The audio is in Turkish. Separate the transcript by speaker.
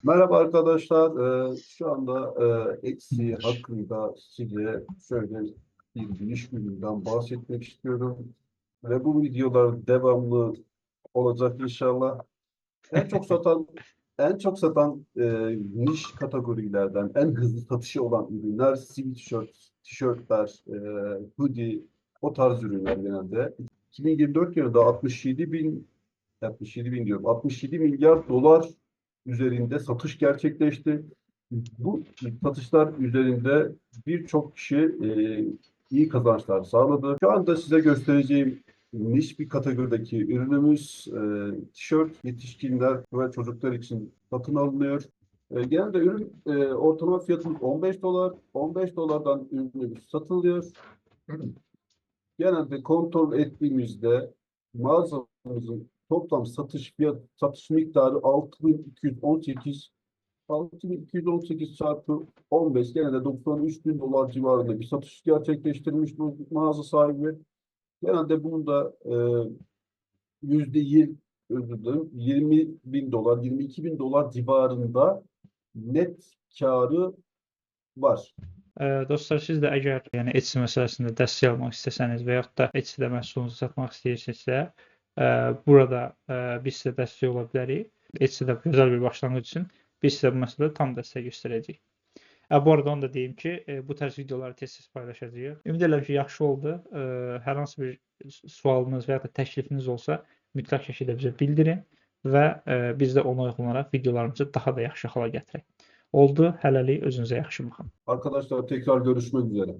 Speaker 1: Merhaba arkadaşlar. Şu anda Etsy hakkında size şöyle bir giriş üründen bahsetmek istiyorum. Ve bu videolar devamlı olacak inşallah. En çok satan en çok satan niş kategorilerden en hızlı satışı olan ürünler sweatshirt, tişörtler, hoodie, o tarz ürünler genelde. 2024 yılında 67 bin diyorum. 67 milyar dolar üzerinde satış gerçekleşti. Bu satışlar üzerinde birçok kişi iyi kazançlar sağladı. Şu anda size göstereceğim niş bir kategorideki ürünümüz tişört yetişkinler ve çocuklar için satın alınıyor. Genelde ürün ortalama fiyatımız 15 dolar. 15 dolardan ürünümüz satılıyor. Genelde kontrol ettiğimizde mağazamızın toplam satış miktarı 6.218 çarpı 15 genelde 93 bin dolar civarında bir satış gerçekleştirmiş bu mağaza sahibi. Genelde bunun da %20 özür dilerim 20 bin dolar 22 bin dolar civarında net karı var.
Speaker 2: Dostlar, siz də əgər yəni Etsy məsələsində dəstək almaq istəsəniz və yaxud da Etsy-də məhsulunuzu satmaq istəyirsinizsə, burada biz sizə dəstək ola bilərik. Etsy-də gözəl bir başlanğıc üçün biz sizə bu məsələdə tam dəstək göstərəcəyik. Bu arada onu da deyim ki, bu tərz videoları tez-tez paylaşacağıq. Ümid edirəm ki, yaxşı oldu. Hər hansı bir sualınız və ya da təklifiniz olsa, mütləq şəkildə bizə bildirin və biz də ona uyğun olaraq videolarımızı daha da yaxşı hala gətirək. Oldu. Hələlik özünüzə yaxşı baxın.
Speaker 1: Arkadaşlar tekrar görüşmek üzere.